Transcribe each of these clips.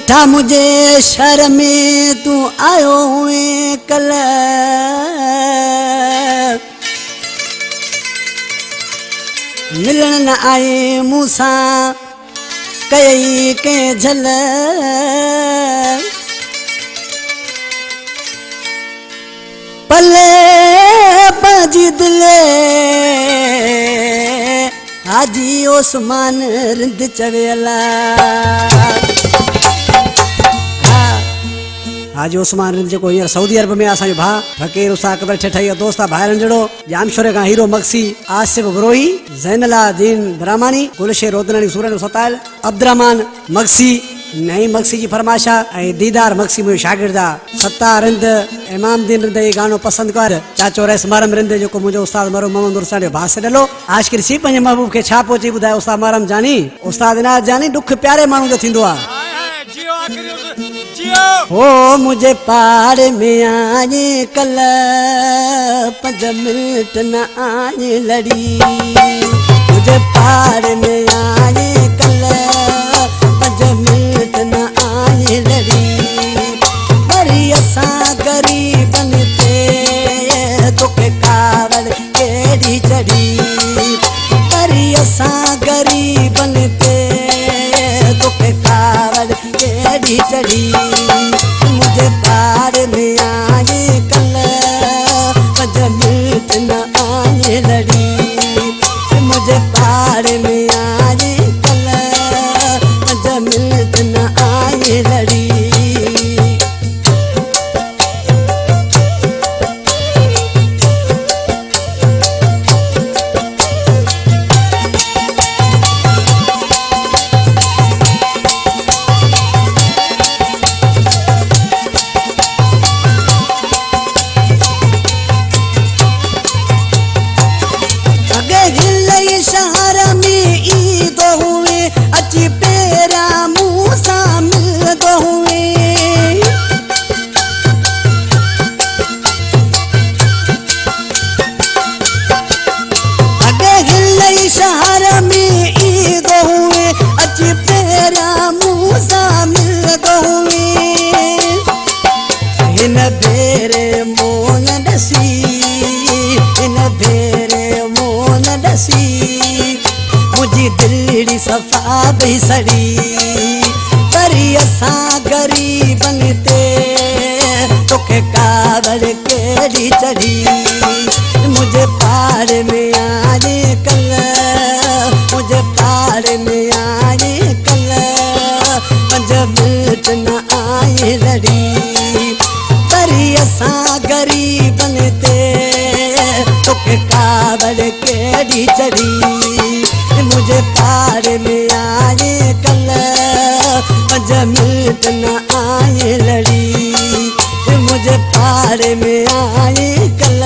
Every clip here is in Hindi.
बैठा मुझे शहर में तू आयो हुए कल, मिलन न आए मूसा कई के झल, पले बाजी दिले हाजी ओस्मान रिंद चवेला। हाजी ओस्मान रिंद जो हींअर सऊदी अरब में असांजो भाउ फकीर उस्ताद अकबर ठठाई दोस्त आहे भाइरनि जहिड़ो, जामशोरे खां हीरो मक्सी, आसिफ ग्रोही, ज़ैनलादीन ब्राह्मणी, गुलशेर रोदनानी, सूरन सतायल, अब्दुर्रहमान मक्सी, नई मक्सी जी फरमाशा ऐं दीदार मक्सी मुंहिंजो शागिर्द आहे। सत्तार रिंद, इमामदीन रिंद ये गानो पसंद कर, चाचो रैस मरम रिंद जेको मुंहिंजो उस्ताद मरहूम मोहम्मद उर्सान जो भाउ ॾलो। आशिक़ सी पंहिंजे महबूब खे छा पहुची ॿुधाए उस्ताद मरहम जानी, उस्ताद इनायत जानी दुख प्यारे माण्हू जो थींदो आहे। ओ मुझे पार में आए कल, 5 मिनट न आए लड़ी, मुझे पार में आए कल, 5 मिनट न आए लड़ी, बड़ी असा गरीबन थे तोखे कावड़ केड़ी चढ़ी, बड़ी असा गरीबन थे तोखे कावड़ केड़ी चढ़ी, मुझे पार में आए कल, 5 मिनट न आए लड़ी, मुझे पार में आए कल, 5 मिनट न आए लड़ी। मुझी दिल्ली सफा बई सड़ी, परी असां गरीबन ते तोखे कावड़ केड़ी चढ़ी, मुझे पार में आए कल, मुझे पार में आए कल, 5 मिनट न आए लड़ी, परी असां गरीबन ते तोखे कावड़ केड़ी चढ़ी, मुझे पार में आए कल, 5 मिनट न आए लड़ी, मुझे पार में आए कल,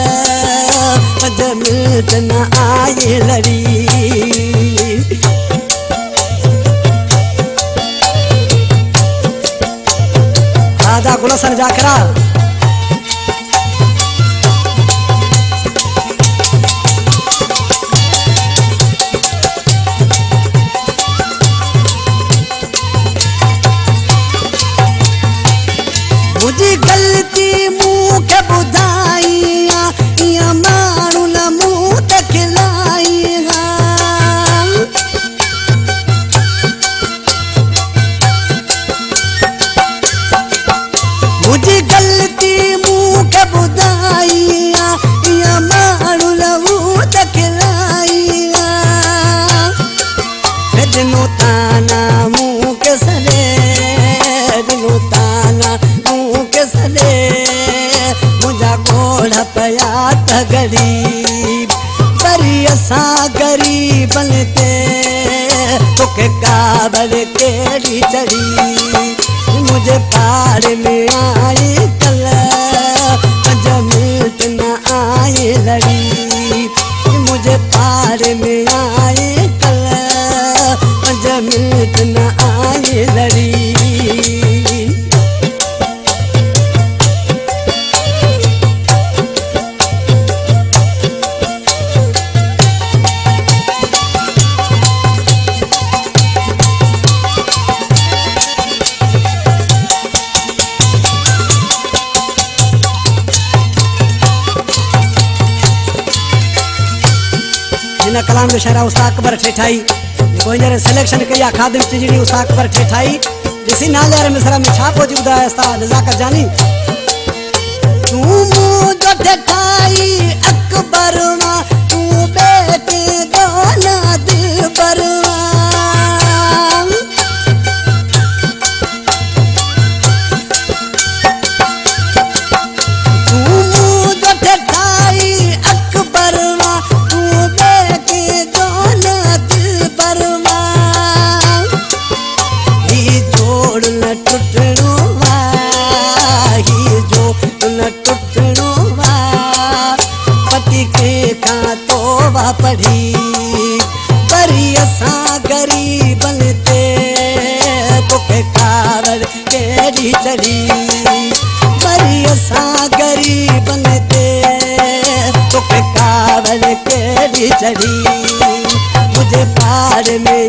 5 मिनट न आए लड़ी। दादा गुलशन जाखरा मुझी गलती मुँह के बुधाई, या मारू न मुँह ते खिलाई, मुझी गलती मुँह के बुधाई, या मारू न मुँह ते खिलाई, दिनो ताना मुँह के सले, दिनो ताना सले, मुझा घोड़ा पया त गरीब, बरी असां गरीबन ते तोखे कावड़ केड़ी चढ़ी, मुझे पार में आए कल, 5 मिनट न आए लड़ी, मुझे पार में आए कल, 5 मिनट न आए लड़ी। इन कलाम जो शायरा उस्ताद अकबर ठेठाई को हींअर सिलेक्शन कई आहे खादिम चिजड़ी उस्ताद अकबर ठेठाई ॾिसी नाले वारे मिसरा में छा पोइ ॿुधाए उस्ताद नज़ाकत जानी तू मुंहिंजो ठेठाई अकबर मां तू बेटे गाना दिलबर पढ़ी बरी असां गरीबन ते तोखे कावड़ केड़ी चढ़ी बरी असां गरीबन ते तोखे कावड़ केड़ी चढ़ी मुझे पार में